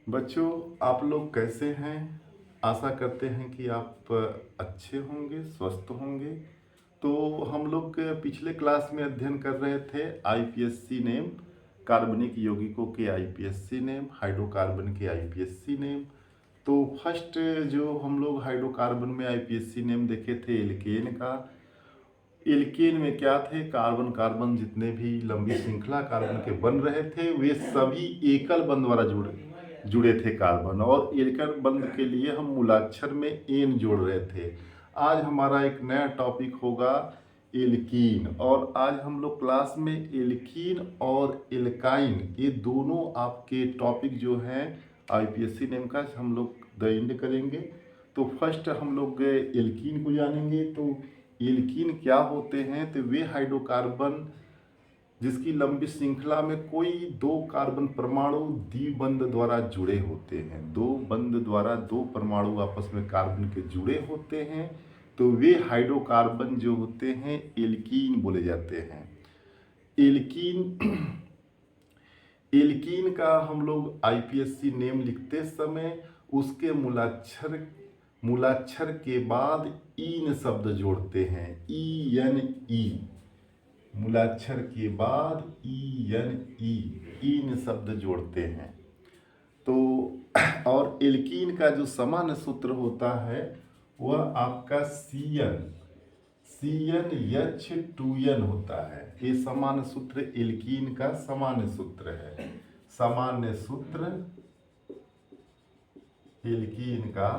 बच्चों, आप लोग कैसे हैं? आशा करते हैं कि आप अच्छे होंगे, स्वस्थ होंगे। तो हम लोग पिछले क्लास में अध्ययन कर रहे थे आईपीएससी नेम, कार्बनिक यौगिकों के आईपीएससी नेम, हाइड्रोकार्बन के आईपीएससी नेम। तो फर्स्ट जो हम लोग हाइड्रोकार्बन में आईपीएससी नेम देखे थे एल्केन का। एल्केन में क्या थे? कार्बन कार्बन जितने भी लंबी श्रृंखला कार्बन के बन रहे थे वे सभी एकल बंध द्वारा जुड़े थे कार्बन, और एकल बंध के लिए हम मूलाक्षर में एन जोड़ रहे थे। आज हमारा एक नया टॉपिक होगा एल्कीन, और आज हम लोग क्लास में एल्कीन और एल्काइन ये दोनों आपके टॉपिक जो हैं आईपीएससी नेम का हम लोग द करेंगे। तो फर्स्ट हम लोग एल्कीन को जानेंगे। तो एल्कीन क्या होते हैं? तो वे हाइड्रोकार्बन जिसकी लंबी श्रृंखला में कोई दो कार्बन परमाणु द्विबंध द्वारा जुड़े होते हैं। दो बंध द्वारा दो परमाणु आपस में कार्बन के जुड़े होते हैं, तो वे हाइड्रोकार्बन जो होते हैं एल्कीन बोले जाते हैं। एल्कीन एल्कीन का हम लोग आईपीएससी नेम लिखते समय उसके मूलाक्षर के बाद ईन शब्द जोड़ते हैं। ई एन ई, मूलाक्षर के बाद ई एन ई, ईन शब्द जोड़ते हैं। तो और एल्कीन का जो सामान्य सूत्र होता है वह आपका CnH2n होता है। ये सामान्य सूत्र एल्कीन का सामान्य सूत्र है। सामान्य सूत्र एल्कीन का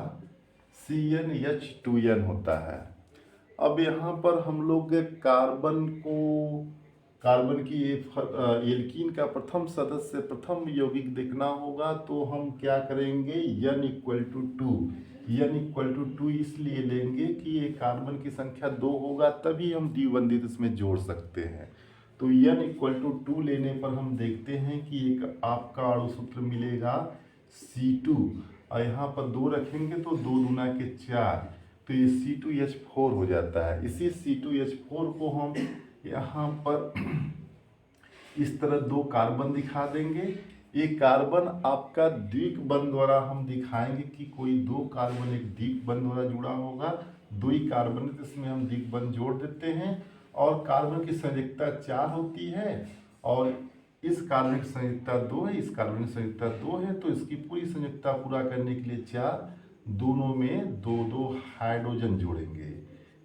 CnH2n होता है। अब यहाँ पर हम लोग कार्बन की एल्कीन का प्रथम सदस्य प्रथम यौगिक देखना होगा, तो हम क्या करेंगे? n=2 इसलिए लेंगे कि ये कार्बन की संख्या 2 होगा तभी हम द्विबंधित इसमें जोड़ सकते हैं। तो n=2 लेने पर हम देखते हैं कि एक आपका अणु सूत्र मिलेगा C2, और यहाँ पर 2 रखेंगे तो 2 दूना के 4, तो ये C2H4 हो जाता है। इसी C2H4 को हम यहाँ पर इस तरह 2 कार्बन दिखा देंगे। ये कार्बन आपका द्विक बंध द्वारा हम दिखाएंगे कि कोई 2 कार्बन एक द्विक बंध द्वारा जुड़ा होगा। 2 ही कार्बन है, इसमें हम द्विक बंध जोड़ देते हैं, और कार्बन की संयोजकता 4 होती है, और इस कार्बन की संयोजकता 2 है, इस कार्बन की संयोजकता 2 है, तो इसकी पूरी संयोजकता पूरा करने के लिए 4, दोनों में 2-2 हाइड्रोजन जोड़ेंगे।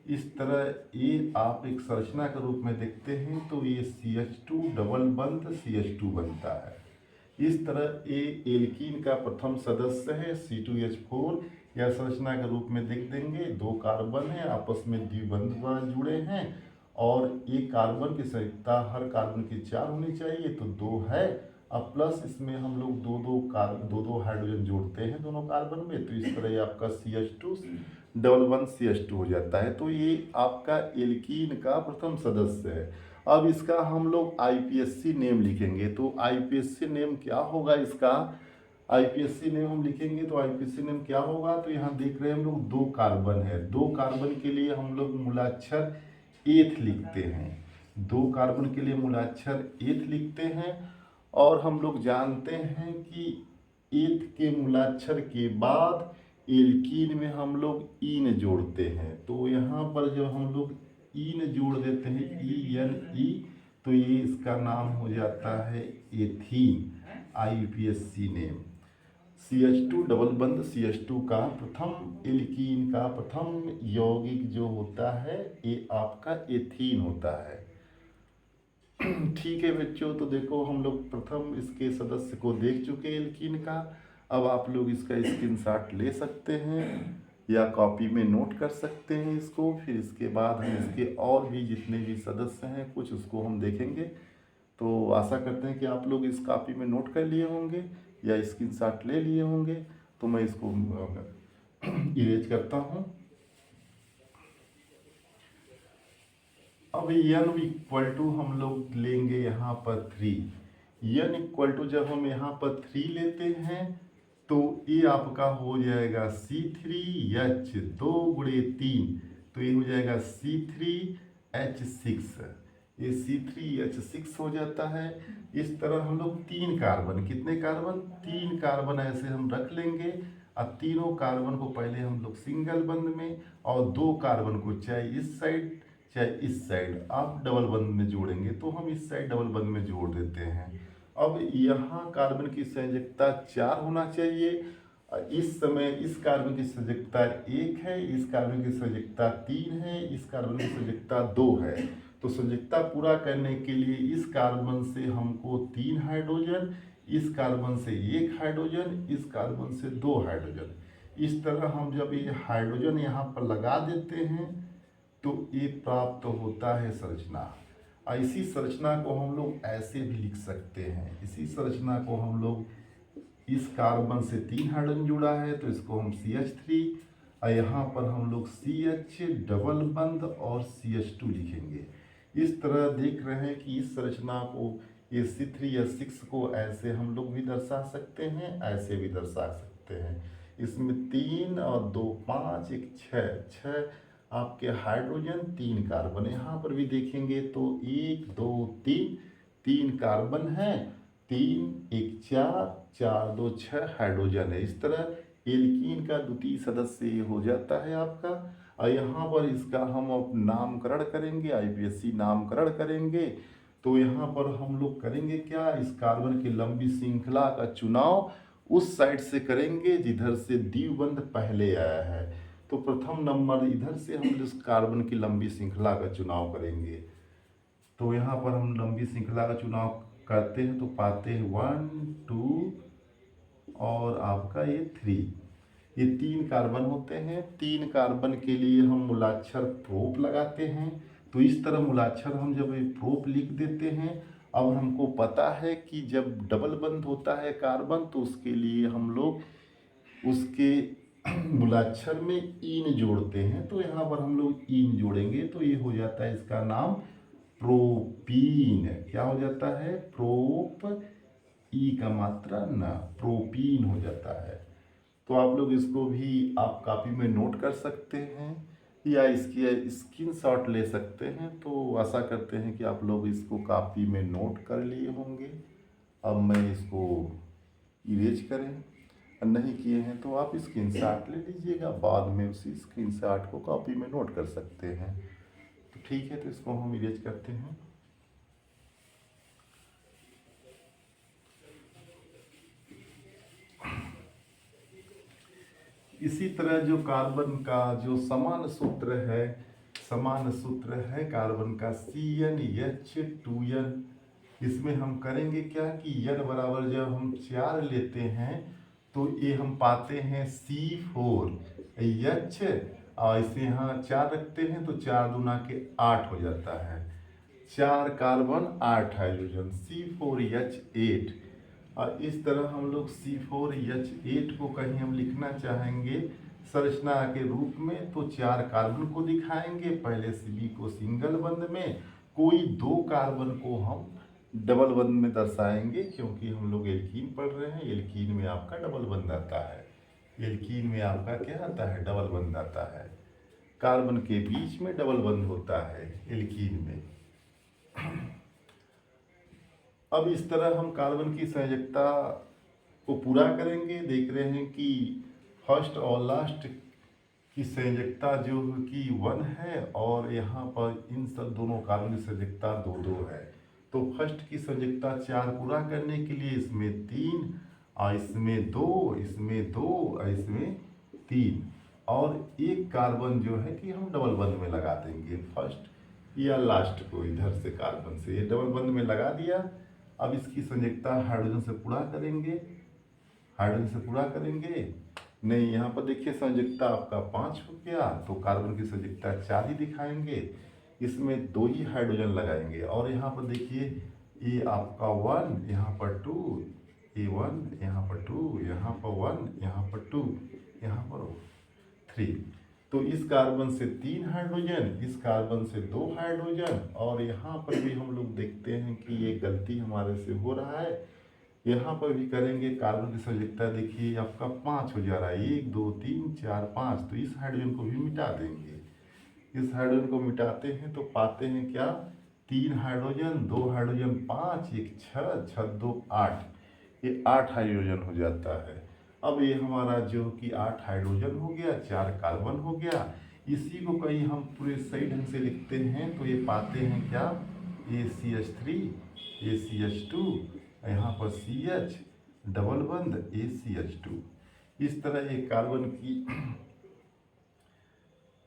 इस तरह ये आप एक संरचना के रूप में देखते हैं, तो ये CH2 डबल बंध CH2 बनता है। इस तरह ये एल्कीन का प्रथम सदस्य है C2H4, या संरचना के रूप में देख देंगे। 2 कार्बन है आपस में द्विबंध द्वारा जुड़े हैं, और एक कार्बन की संयोजकता हर कार्बन की 4 होनी चाहिए, तो 2 है। अब प्लस इसमें हम लोग 2-2 हाइड्रोजन जोड़ते हैं दोनों कार्बन में, तो इस तरह ये आपका CH2 डबल बंध CH2 हो जाता है। तो ये आपका एल्कीन का प्रथम सदस्य है। अब इसका हम लोग आईपीएससी नेम लिखेंगे। तो आईपीएससी नेम क्या होगा इसका? आईपीएससी नेम हम लिखेंगे तो आईपीएससी नेम क्या होगा? तो यहाँ देख रहे हैं हम लोग 2 कार्बन है। 2 कार्बन के लिए हम लोग मूलाक्षर एथ लिखते हैं। 2 कार्बन के लिए मूलाक्षर एथ लिखते हैं, और हम लोग जानते हैं कि एथ के मूलाक्षर के बाद एल्कीन में हम लोग ईन जोड़ते हैं। तो यहाँ पर जब हम लोग ईन जोड़ देते हैं EnE, तो ये इसका नाम हो जाता है ethene. IPSC name CH2 double बंध CH2 का प्रथम एल्कीन का प्रथम यौगिक जो होता है ये आपका एथीन होता है। ठीक है बच्चों, तो देखो हम लोग प्रथम इसके सदस्य को देख चुके एल्कीन का। अब आप लोग इसका स्क्रीनशॉट ले सकते हैं या कॉपी में नोट कर सकते हैं इसको। फिर इसके बाद हम इसके और भी जितने भी सदस्य हैं कुछ उसको हम देखेंगे। तो आशा करते हैं कि आप लोग इस कॉपी में नोट कर लिए होंगे या स्क्रीनशॉट ले लिए होंगे। तो मैं इसको इरेज करता हूँ। अब n=, हम लोग लेंगे यहाँ पर 3। n= जब हम यहाँ पर 3 लेते हैं तो ये आपका हो जाएगा C3H2 × 3, तो ये हो जाएगा C3H6। ये C3H6 हो जाता है। इस तरह हम लोग 3 कार्बन, कितने कार्बन, 3 कार्बन ऐसे हम रख लेंगे। अब तीनों कार्बन को पहले हम लोग सिंगल बंद में और 2 कार्बन को चाहे इस साइड चाहे इस साइड आप डबल बंद में जोड़ेंगे, तो हम इस साइड डबल बंद में जोड़ देते हैं। अब यहाँ कार्बन की संयोजकता 4 होना चाहिए। इस समय इस कार्बन की संयोजकता 1 है, इस कार्बन की संयोजकता 3 है, इस कार्बन की संयोजकता 2 है। तो संयोजकता पूरा करने के लिए इस कार्बन से हमको 3 हाइड्रोजन, इस कार्बन से 1 हाइड्रोजन, इस कार्बन से 2 हाइड्रोजन। इस तरह हम जब ये हाइड्रोजन यहाँ पर लगा देते हैं तो ये प्राप्त होता है संरचना। इसी संरचना को हम लोग ऐसे भी लिख सकते हैं। इसी संरचना को हम लोग, इस कार्बन से 3 हाइड्रोजन जुड़ा है तो इसको हम CH3, और यहाँ पर हम लोग CH डबल बंद और CH2 लिखेंगे। इस तरह देख रहे हैं कि इस संरचना को, ये C3H6 को ऐसे हम लोग भी दर्शा सकते हैं, ऐसे भी दर्शा सकते हैं। इसमें 3 और 2 5, एक 6 आपके हाइड्रोजन, 3 कार्बन। यहाँ पर भी देखेंगे तो 1 2 3 कार्बन है, 3 1 4 4 2 6 हाइड्रोजन है। इस तरह एल्कीन का द्वितीय सदस्य ये हो जाता है आपका। और यहाँ पर इसका हम अब नामकरण करेंगे, IPSC नामकरण करेंगे। तो यहाँ पर हम लोग करेंगे क्या, इस कार्बन की लंबी श्रृंखला का चुनाव उस साइड से करेंगे जिधर से द्विबंध पहले आया है। तो प्रथम नंबर इधर से हम इस कार्बन की लंबी श्रृंखला का चुनाव करेंगे। तो यहाँ पर हम लंबी श्रृंखला का चुनाव करते हैं तो पाते हैं 1 2 और आपका ये 3, ये 3 कार्बन होते हैं। 3 कार्बन के लिए हम मूलाक्षर प्रोप लगाते हैं। तो इस तरह मूलाक्षर हम जब ये प्रोप लिख देते हैं, अब हमको पता है कि जब डबल बंद होता है कार्बन तो उसके लिए हम लोग उसके मूलाक्षर में ईन जोड़ते हैं। तो यहाँ पर हम लोग ईन जोड़ेंगे तो ये हो जाता है, इसका नाम प्रोपीन। क्या हो जाता है, प्रोप, ई का मात्रा न, प्रोपीन हो जाता है। तो आप लोग इसको भी आप कॉपी में नोट कर सकते हैं या इसकी स्क्रीनशॉट ले सकते हैं। तो आशा करते हैं कि आप लोग इसको कॉपी में नोट कर लिए होंगे। अब मैं इसको इरेज करें, और नहीं किए हैं तो आप स्क्रीनशॉट ले लीजिएगा, बाद में उसी स्क्रीनशॉट को कॉपी में नोट कर सकते हैं। तो ठीक है, तो इसको हम इरेज करते हैं। इसी तरह जो कार्बन का जो समान सूत्र है कार्बन का CnH2n। इसमें हम करेंगे क्या कि n बराबर जब हम 4 लेते हैं तो ये हम पाते हैं C4H, और इसे यहाँ 4 रखते हैं तो 4 दूना के 8 हो जाता है। 4 कार्बन 8 हाइड्रोजन, C4H8। और इस तरह हम लोग C4H8 को कहीं हम लिखना चाहेंगे संरचना के रूप में तो 4 कार्बन को दिखाएंगे, पहले Cb को सिंगल बंद में, कोई 2 कार्बन को हम डबल बंद में दर्शाएंगे, क्योंकि हम लोग एल्कीन पढ़ रहे हैं। एल्कीन में आपका डबल बंद आता है, एल्कीन में आपका क्या आता है, डबल बंद आता है। कार्बन के बीच में डबल बंद होता है एल्कीन में। अब इस तरह हम कार्बन की संयोजकता को पूरा करेंगे। देख रहे हैं कि फर्स्ट और लास्ट की संयोजकता जो कि 1 है, और यहाँ पर इन सब दोनों कार्बन की संयोजकता 2 है। तो फर्स्ट की संयोजकता 4 पूरा करने के लिए इसमें 3 और इसमें 2, इसमें 2 और इसमें 3, और एक कार्बन जो है कि हम डबल बंद में लगा देंगे फर्स्ट या लास्ट को, इधर से कार्बन से ये डबल बंद में लगा दिया। अब इसकी संयोजकता हाइड्रोजन से पूरा करेंगे, हाइड्रोजन से पूरा करेंगे। नहीं, यहाँ पर देखिए संयोजकता आपका 5 हो गया, तो कार्बन की संयोजकता 4 ही दिखाएंगे, इसमें 2 ही हाइड्रोजन लगाएंगे। और यहाँ पर देखिए ये आपका 1, यहाँ पर 2, ये 1, यहाँ पर 2, यहाँ पर 1, यहाँ पर 2, यहाँ पर 3। तो इस कार्बन से 3 हाइड्रोजन, इस कार्बन से 2 हाइड्रोजन, और यहाँ पर भी हम लोग देखते हैं कि ये गलती हमारे से हो रहा है। यहाँ पर भी करेंगे, कार्बन की संयोजकता देखिए आपका 5 हो जा रहा है, 1 2 3 4 5, तो इस हाइड्रोजन को भी मिटा देंगे। इस हाइड्रोजन को मिटाते हैं तो पाते हैं क्या तीन हाइड्रोजन, दो हाइड्रोजन पाँच, एक छः, छः दो आठ, ये 8 हाइड्रोजन हो जाता है। अब ये हमारा जो कि 8 हाइड्रोजन हो गया, 4 कार्बन हो गया। इसी को कहीं हम पूरे सही ढंग से लिखते हैं तो ये पाते हैं क्या, ACH3, ACH2, यहाँ पर CH डबल बंद ACH2। इस तरह ये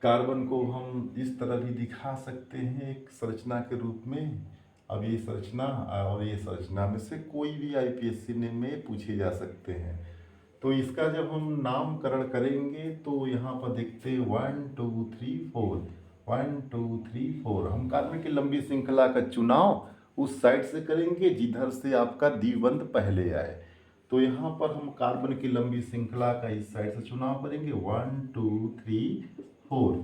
कार्बन को हम इस तरह भी दिखा सकते हैं एक संरचना के रूप में। अब ये संरचना और ये संरचना में से कोई भी IPSC में पूछे जा सकते हैं। तो इसका जब हम नामकरण करेंगे तो यहाँ पर देखते हैं 1 2 3 4, 1 2 3 4। हम कार्बन की लंबी श्रृंखला का चुनाव उस साइड से करेंगे जिधर से आपका द्विबंध पहले आए। तो यहाँ पर हम कार्बन की लंबी श्रृंखला का इस साइड से चुनाव करेंगे 1 2 3 4।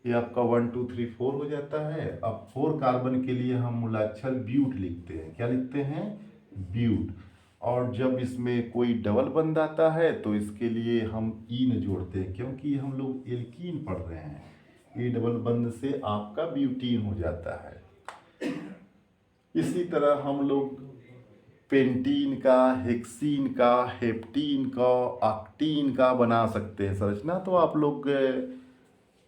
ये आपका 1 2 3 4 हो जाता है। अब 4 कार्बन के लिए हम मूलाक्षर ब्यूट लिखते हैं। क्या लिखते हैं, ब्यूट। और जब इसमें कोई डबल बंद आता है तो इसके लिए हम ईन जोड़ते हैं, क्योंकि हम लोग एल्कीन पढ़ रहे हैं। ये डबल बंद से आपका ब्यूटीन हो जाता है। इसी तरह हम लोग पेंटीन का, हेक्सीन का, हेप्टीन का, ऑक्टीन का बना सकते हैं संरचना। तो आप लोग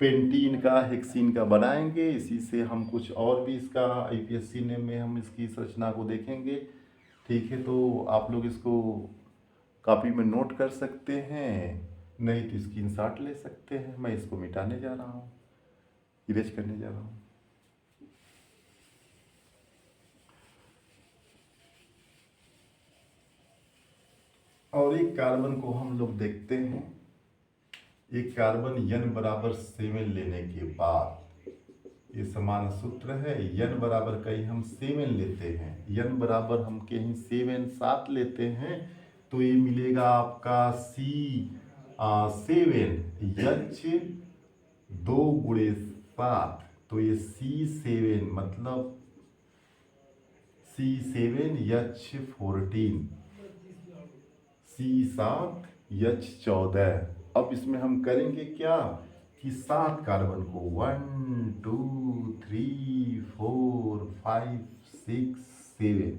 पेंटीन का, हेक्सीन का बनाएंगे। इसी से हम कुछ और भी इसका IPSC में हम इसकी संरचना को देखेंगे। ठीक है, तो आप लोग इसको कॉपी में नोट कर सकते हैं, नहीं तो स्क्रीनशॉट ले सकते हैं। मैं इसको मिटाने जा रहा हूँ, इरेज करने जा रहा हूँ। और एक कार्बन को हम लोग देखते हैं। एक कार्बन N बराबर 7 लेने के बाद, ये समान सूत्र है। N बराबर कहीं हम 7 लेते हैं, N बराबर हम कहीं 7 लेते हैं तो ये मिलेगा आपका C7H 2 गुणे 7। तो ये C7 मतलब C7H14, C7H14। अब इसमें हम करेंगे क्या कि 7 कार्बन को 1 2 3 4 5 6 7,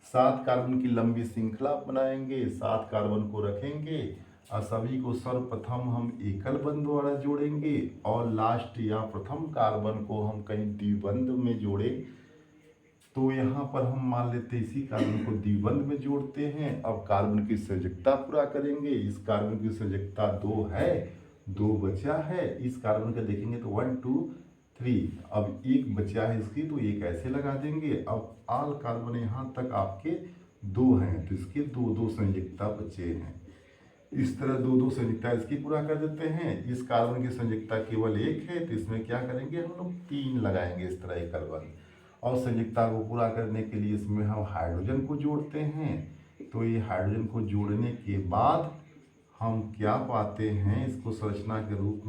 7 कार्बन की लंबी श्रृंखला बनाएंगे। 7 कार्बन को रखेंगे और सभी को सर्वप्रथम हम एकल बंध द्वारा जोड़ेंगे और लास्ट या प्रथम कार्बन को हम कहीं द्विबंध में जोड़े। तो यहाँ पर हम मान लेते हैं इसी कार्बन को द्विबंध में जोड़ते हैं। अब कार्बन की संयोजकता पूरा करेंगे। इस कार्बन की संयोजकता 2 है, 2 बचा है। इस कार्बन का देखेंगे तो 1 2 3, अब एक बचा है इसकी, तो एक ऐसे लगा देंगे। अब आल कार्बन यहाँ तक आपके 2 हैं, तो इसके 2 संयोजकता बचे हैं। इस तरह 2 संयोजकता इसकी पूरा कर देते हैं। इस कार्बन की संयोजकता केवल 1 है, तो इसमें क्या करेंगे, हम लोग 3 लगाएंगे इस तरह एकल बंध। और संयोजकता को पूरा करने के लिए इसमें हम हाइड्रोजन को जोड़ते हैं। तो ये हाइड्रोजन को जोड़ने के बाद हम क्या पाते हैं, इसको संरचना के रूप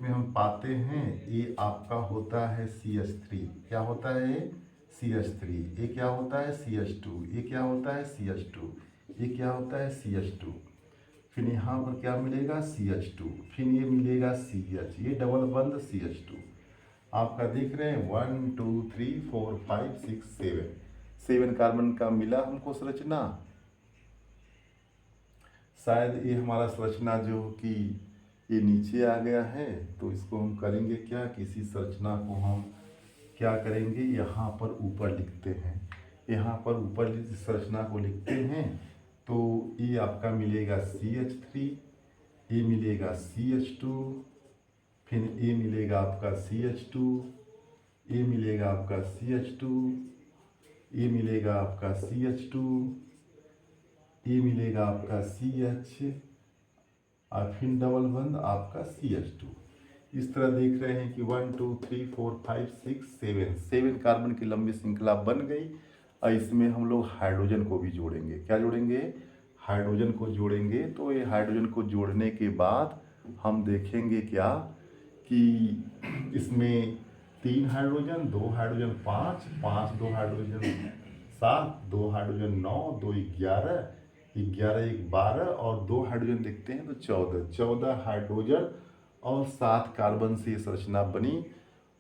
में हम पाते हैं, ये आपका होता है CH3। क्या होता है, CH3। ये क्या होता है, CH2। ये क्या होता है, CH2। ये क्या होता है, CH2। फिर यहाँ पर क्या मिलेगा, CH2। फिर ये मिलेगा CH, ये डबल बंद CH2 आपका देख रहे हैं। 1 2 3 4 5 6 7 कार्बन का मिला हमको संरचना। शायद ये हमारा संरचना जो कि ये नीचे आ गया है, तो इसको हम करेंगे क्या, किसी संरचना को हम क्या करेंगे, यहाँ पर ऊपर लिखते हैं। यहाँ पर ऊपर संरचना को लिखते हैं। तो ये आपका मिलेगा CH3, ये मिलेगा CH2, फिर ये मिलेगा आपका CH2, ये मिलेगा आपका CH2, ये मिलेगा आपका CH2, ये मिलेगा आपका CH और फिर डबल बंद आपका CH2। इस तरह देख रहे हैं कि 1 2 3 4 5 6 7 कार्बन की लंबी श्रृंखला बन गई। और इसमें हम लोग हाइड्रोजन को भी जोड़ेंगे। क्या जोड़ेंगे, हाइड्रोजन को जोड़ेंगे। तो ये हाइड्रोजन को जोड़ने के बाद हम देखेंगे क्या कि इसमें 3 हाइड्रोजन, 2 हाइड्रोजन 5, 5 2 हाइड्रोजन 7, 2 हाइड्रोजन 9, 2 11, 11 1 12 और 2 हाइड्रोजन देखते हैं तो 14 हाइड्रोजन और 7 कार्बन से संरचना बनी।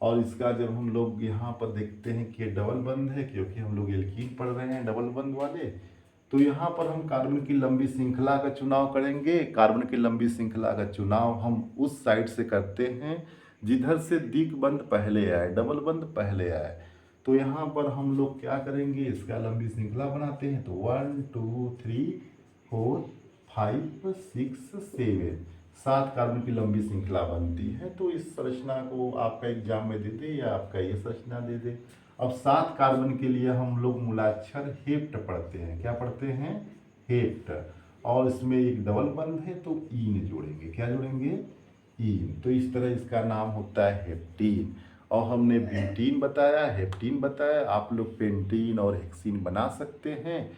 और इसका जब हम लोग यहाँ पर देखते हैं कि ये डबल बंद है, क्योंकि हम लोग एल्कीन पढ़ रहे हैं डबल बंद वाले, तो यहाँ पर हम कार्बन की लंबी श्रृंखला का चुनाव करेंगे। कार्बन की लंबी श्रृंखला का चुनाव हम उस साइड से करते हैं जिधर से द्विक बंध पहले आए, डबल बंध पहले आए। तो यहाँ पर हम लोग क्या करेंगे, इसका लंबी श्रृंखला बनाते हैं। तो 1 2 3 4 5 6 7 7 कार्बन की लंबी श्रृंखला बनती है। तो इस संरचना को आपका एग्जाम में दे दे या आपका ये संरचना दे दे। अब 7 कार्बन के लिए हम लोग मूलाक्षर हेप्ट पढ़ते हैं। क्या पढ़ते हैं? हेप्ट। और इसमें एक डबल बंध है तो ईन जोड़ेंगे। क्या जोड़ेंगे? ईन। तो इस तरह इसका नाम होता है हेप्टीन। और हमने ब्यूटीन बताया, हेप्टीन बताया, आप लोग पेंटीन और हेक्सीन बना सकते हैं।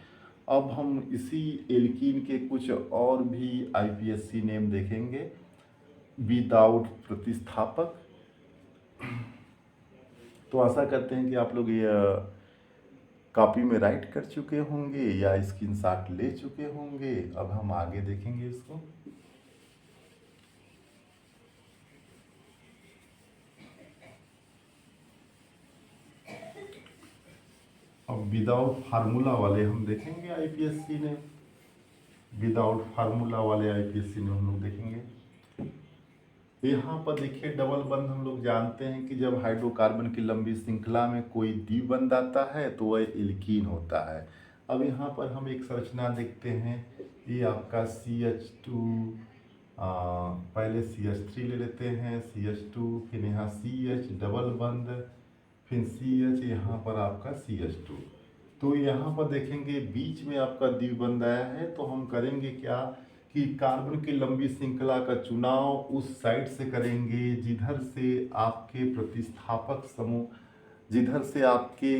अब हम इसी एल्कीन के कुछ और भी आईपीएससी नेम देखेंगे विदाउट प्रतिस्थापक। तो आशा करते हैं कि आप लोग ये कॉपी में राइट कर चुके होंगे या स्क्रीनशॉट ले चुके होंगे। अब हम आगे देखेंगे इसको। अब विदाउट फार्मूला वाले हम देखेंगे आईपीएससी ने, विदाउट फार्मूला वाले आईपीएससी ने हम लोग देखेंगे। यहाँ पर देखिए डबल बंध हम लोग जानते हैं कि जब हाइड्रोकार्बन की लंबी श्रृंखला में कोई द्विबंध आता है तो वह एल्कीन होता है। अब यहाँ पर हम एक संरचना देखते हैं। ये आपका CH2, पहले CH3 ले लेते हैं, CH2, फिर यहाँ CH डबल बंध, फिर CH, यहाँ पर आपका CH2। तो यहाँ पर देखेंगे बीच में आपका द्विबंध आया है। तो हम करेंगे क्या कि कार्बन की लंबी श्रृंखला का चुनाव उस साइड से करेंगे जिधर से आपके प्रतिस्थापक समूह, जिधर से आपके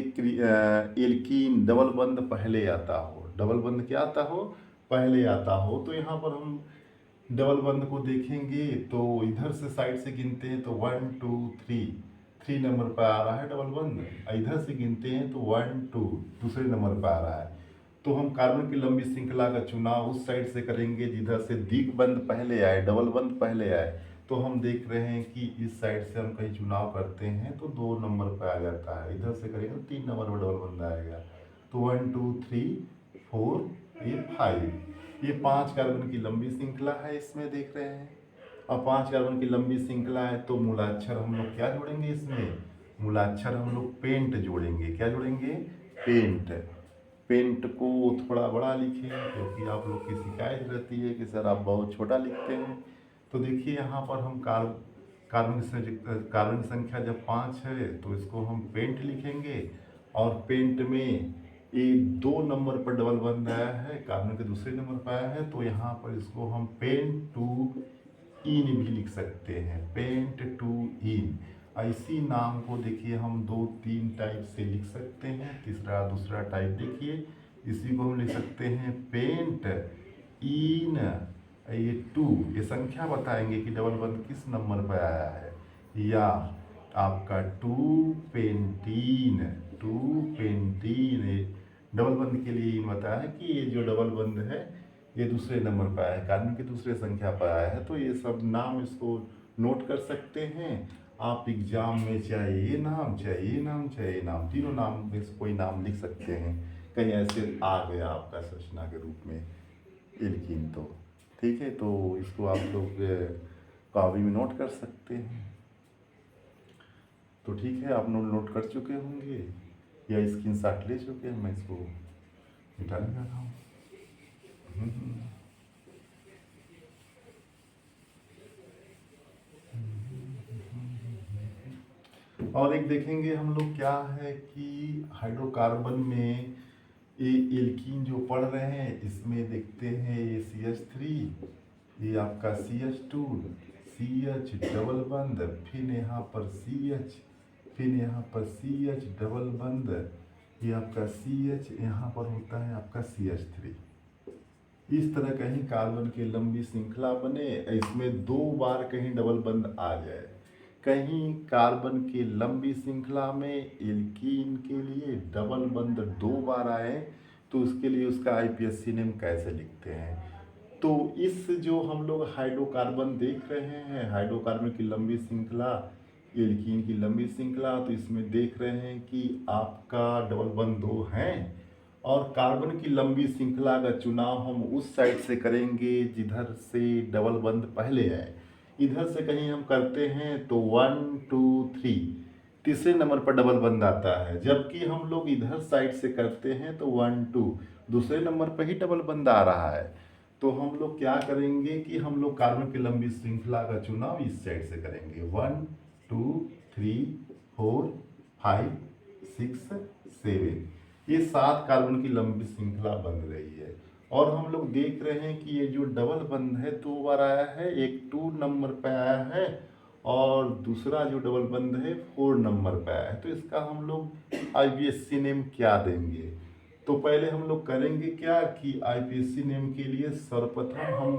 एल्कीन डबल बंध पहले आता हो। डबल बंध क्या आता हो? पहले आता हो। तो यहाँ पर हम डबल बंध को देखेंगे तो इधर से साइड से गिनते हैं तो 1 2 3 नंबर पर आ रहा है डबल बंध। इधर से गिनते हैं तो 1 2 दूसरे नंबर पर आ रहा है। तो हम कार्बन की लंबी श्रृंखला का चुनाव उस साइड से करेंगे जिधर से द्विक बंध पहले आए, डबल बंध पहले आए। तो हम देख रहे हैं कि इस साइड से हम कहीं चुनाव करते हैं तो 2 नंबर पर आ जाता है। इधर से करेंगे तो 3 नंबर पर डबल बंध आएगा। तो 1 2 3 4 ये 5, ये 5 कार्बन की लंबी श्रृंखला है, इसमें देख रहे हैं। अब 5 कार्बन की लंबी श्रृंखला है तो मूलाक्षर हम लोग क्या जोड़ेंगे इसमें? मूलाक्षर हम लोग पेंट जोड़ेंगे। क्या जोड़ेंगे? पेंट। पेंट को थोड़ा बड़ा लिखें क्योंकि आप लोग की शिकायत रहती है कि सर आप बहुत छोटा लिखते हैं। तो देखिए यहाँ पर हम कार्बन की संख्या जब 5 है तो इसको हम पेंट लिखेंगे। और पेंट में एक 2 नंबर पर डबल बंध आया है, कार्बन के दूसरे नंबर पर आया है, तो यहाँ पर इसको हम पेंट टू इन भी लिख सकते हैं। पेंट टू इन। इसी नाम को देखिए हम 2-3 टाइप से लिख सकते हैं। तीसरा दूसरा टाइप देखिए, इसी को हम लिख सकते हैं पेंट इन, ये 2, ये संख्या बताएंगे कि डबल बंध किस नंबर पर आया है। या आपका 2 पेंटीन, 2 पेंटीन, डबल बंध के लिए बताया है कि ये जो डबल बंध है ये दूसरे नंबर पर आया है, कार्बन की दूसरे संख्या पर आया है। तो ये सब नाम इसको नोट कर सकते हैं आप एग्जाम में, चाहे ये नाम, चाहे ये नाम, चाहे ये नाम, तीनों नाम में से कोई नाम लिख सकते हैं। कहीं ऐसे आ गया आपका संरचना के रूप में एल्कीन तो ठीक है। तो इसको आप लोग कॉपी में नोट कर सकते हैं। तो ठीक है, आप नोट कर चुके होंगे या स्क्रीनशॉट ले चुके हैं। मैं इसको मिटाने जा रहा हूँ। और एक देखेंगे हम लोग क्या है कि हाइड्रोकार्बन में ये एल्कीन जो पढ़ रहे हैं इसमें देखते हैं ये CH3, ये आपका CH2, CH डबल बंध, फिर यहाँ पर CH, फिर यहाँ पर CH डबल बंध, ये आपका CH, यहाँ पर होता है आपका CH3। इस तरह कहीं कार्बन की लंबी श्रृंखला बने, इसमें 2 बार कहीं डबल बंध आ जाए। कहीं कार्बन की लंबी श्रृंखला में एल्कीन के लिए डबल बंध 2 बार आए तो उसके लिए उसका आईपीएससी नेम कैसे लिखते हैं। तो इस जो हम लोग हाइड्रोकार्बन देख रहे हैं, हाइड्रोकार्बन की लंबी श्रृंखला, एल्कीन की लंबी श्रृंखला। तो इसमें देख रहे हैं कि आपका डबल बंद 2 हैं और कार्बन की लंबी श्रृंखला का चुनाव हम उस साइड से करेंगे जिधर से डबल बंद पहले है। इधर से कहीं हम करते हैं तो 1 2 3 तीसरे नंबर पर डबल बंद आता है, जबकि हम लोग इधर साइड से करते हैं तो 1 2 दूसरे नंबर पर ही डबल बंद आ रहा है। तो हम लोग क्या करेंगे कि हम लोग कार्बन की लंबी श्रृंखला का चुनाव इस साइड से करेंगे। 1 2 3 4 5 6 7 ये 7 कार्बन की लंबी श्रृंखला बन रही है। और हम लोग देख रहे हैं कि ये जो डबल बंद है 2 बार आया है, एक 2 नंबर पे आया है और दूसरा जो डबल बंद है 4 नंबर पे आया है। तो इसका हम लोग आईपीएससी नेम क्या देंगे? तो पहले हम लोग करेंगे क्या कि आईपीएससी नेम के लिए सर्वप्रथम हम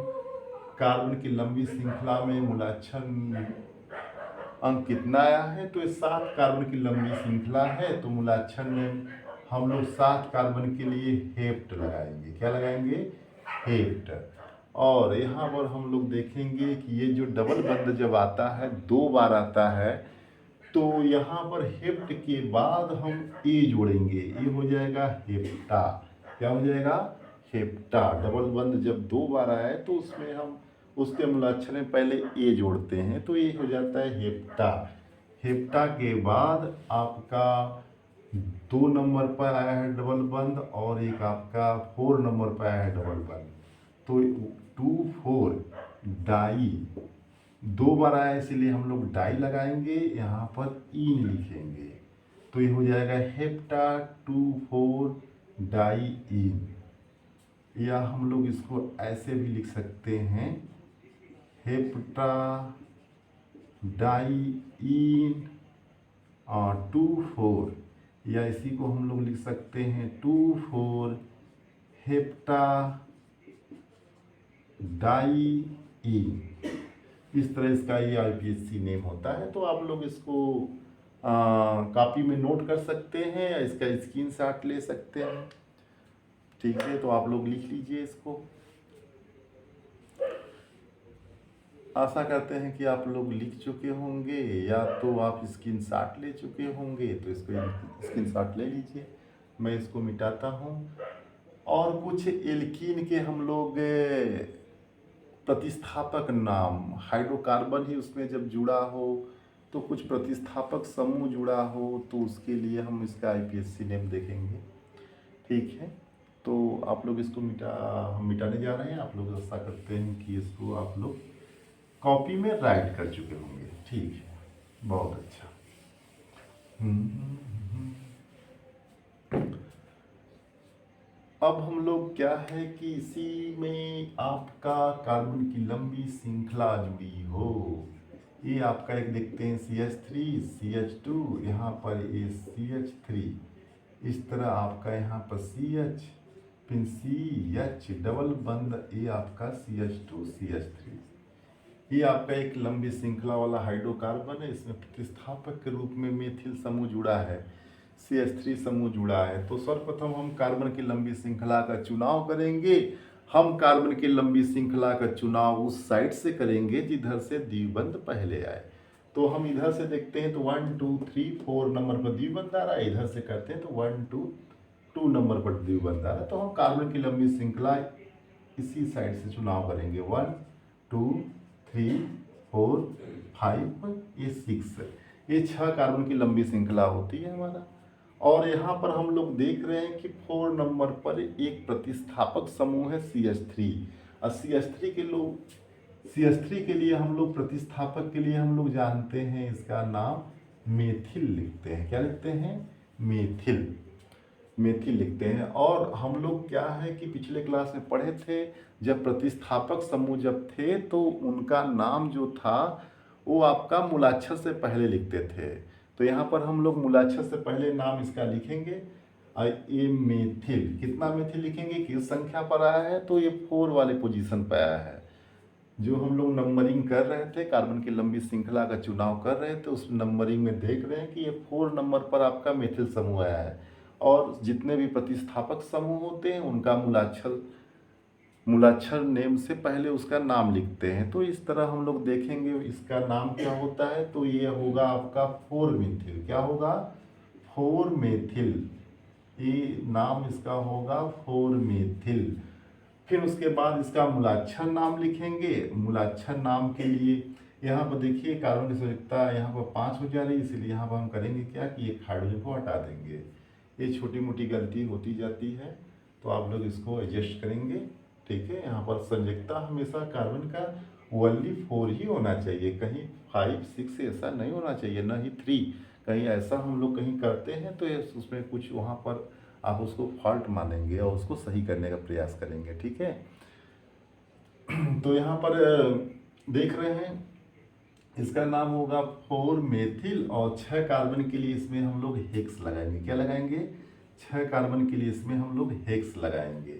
कार्बन की लंबी श्रृंखला में मूलाक्षर अंक कितना आया है, तो ये 7 कार्बन की लंबी श्रृंखला है। तो मूलाक्षर में हम लोग 7 कार्बन के लिए हेप्ट लगाएंगे। क्या लगाएंगे? हेप्ट। और यहाँ पर हम लोग देखेंगे कि ये जो डबल बंद जब आता है 2 बार आता है, तो यहाँ पर हेप्ट के बाद हम ए जोड़ेंगे, ये हो जाएगा हेप्टा। क्या हो जाएगा? हेप्टा। डबल बंद जब 2 बार आए तो उसमें हम उसके मूलाक्षर में पहले ए जोड़ते हैं, तो ये हो जाता है हेप्टा। हेप्टा के बाद आपका 2 नंबर पर आया है डबल बंद और एक आपका 4 नंबर पर आया है डबल बंद। तो 2 4 डाई 2 बार आया इसलिए हम लोग डाई लगाएंगे, यहाँ पर इन लिखेंगे। तो ये हो जाएगा हेप्टा 2 4 डाई इन। या हम लोग इसको ऐसे भी लिख सकते हैं, हेप्टा डाई इन 2 4। या इसी को हम लोग लिख सकते हैं 2 4 हेप्टा डाई इन। इस तरह इसका ये आईपीएससी नेम होता है। तो आप लोग इसको कॉपी में नोट कर सकते हैं या इसका स्क्रीनशॉट ले सकते हैं। ठीक है, तो आप लोग लिख लीजिए इसको। आशा करते हैं कि आप लोग लिख चुके होंगे या तो आप स्क्रीनशॉट ले चुके होंगे, तो इसको स्क्रीनशॉट ले लीजिए। मैं इसको मिटाता हूँ। और कुछ एल्कीन के हम लोग प्रतिस्थापक नाम, हाइड्रोकार्बन ही उसमें जब जुड़ा हो तो कुछ प्रतिस्थापक समूह जुड़ा हो, तो उसके लिए हम इसका आईपीएससी नेम देखेंगे। ठीक है, तो आप लोग इसको मिटाने जा रहे हैं। आप लोग ऐसा करते हैं कि इसको आप लोग कॉपी में राइट कर चुके होंगे। ठीक है, बहुत अच्छा। अब हम लोग क्या है कि इसी में आपका कार्बन की लंबी श्रृंखला जुड़ी हो। ये आपका एक देखते हैं CH3 CH2, यहाँ पर ये CH3, इस तरह आपका यहाँ पर CH फिर CH डबल बंद, ये आपका CH2 CH3। ये आपका एक लंबी श्रृंखला वाला हाइड्रोकार्बन है। इसमें प्रतिस्थापक के रूप में मेथिल समूह जुड़ा है, CH3 समूह जुड़ा है। तो सर्वप्रथम हम कार्बन की लंबी श्रृंखला का चुनाव करेंगे। हम कार्बन की लंबी श्रृंखला का चुनाव उस साइड से करेंगे जिधर से द्विबंध पहले आए। तो हम इधर से देखते हैं तो 1 2 3 4 नंबर पर द्विबंध आ रहा है। इधर से करते हैं तो 1 2 2 नंबर पर द्विबंध आ रहा है। तो हम कार्बन की लंबी श्रृंखला इसी साइड से चुनाव करेंगे। 1 2 3 4 5 ये 6, ये 6 कार्बन की लंबी श्रृंखला होती है हमारा। और यहाँ पर हम लोग देख रहे हैं कि 4 नंबर पर एक प्रतिस्थापक समूह है CH3। और CH3 के लिए हम लोग प्रतिस्थापक के लिए हम लोग जानते हैं इसका नाम मेथिल लिखते हैं। क्या लिखते हैं? मेथिल लिखते हैं। और हम लोग क्या है कि पिछले क्लास में पढ़े थे, जब प्रतिस्थापक समूह जब थे तो उनका नाम जो था वो आपका मूलाक्षर से पहले लिखते थे। तो यहाँ पर हम लोग मूलाक्षर से पहले नाम इसका लिखेंगे। ये मेथिल, कितना मेथिल लिखेंगे, किस संख्या पर आया है, तो ये 4 वाले पोजीशन पर आया है। जो हम लोग नंबरिंग कर रहे थे, कार्बन की लंबी श्रृंखला का चुनाव कर रहे थे, उस नंबरिंग में देख रहे हैं कि ये 4 नंबर पर आपका मेथिल समूह आया है। और जितने भी प्रतिस्थापक समूह होते हैं उनका मूलाक्षर मूलाक्षर नेम से पहले उसका नाम लिखते हैं। तो इस तरह हम लोग देखेंगे इसका नाम क्या होता है। तो ये होगा आपका 4-मेथिल। क्या होगा? 4-मेथिल। ये नाम इसका होगा 4-मेथिल। फिर उसके बाद इसका मूलाक्षर नाम लिखेंगे। मूलाक्षर नाम के लिए यहाँ पर देखिए कार्बन की संयोजकता यहाँ पर 5 हो जा रही है, इसलिए यहाँ पर हम करेंगे क्या कि एक हाइड्रोजन को हटा देंगे। ये छोटी मोटी गलती होती जाती है, तो आप लोग इसको एडजस्ट करेंगे। ठीक है, यहाँ पर संयोजकता हमेशा कार्बन का ओनली 4 ही होना चाहिए, कहीं 5, 6 ऐसा नहीं होना चाहिए, ना ही 3। कहीं ऐसा हम लोग कहीं करते हैं तो उसमें कुछ वहाँ पर आप उसको फॉल्ट मानेंगे और उसको सही करने का प्रयास करेंगे। ठीक है, तो यहाँ पर देख रहे हैं इसका नाम होगा 4-मेथिल और 6 कार्बन के लिए इसमें हम लोग हेक्स लगाएंगे। क्या लगाएंगे? 6 कार्बन के लिए इसमें हम लोग हेक्स लगाएंगे।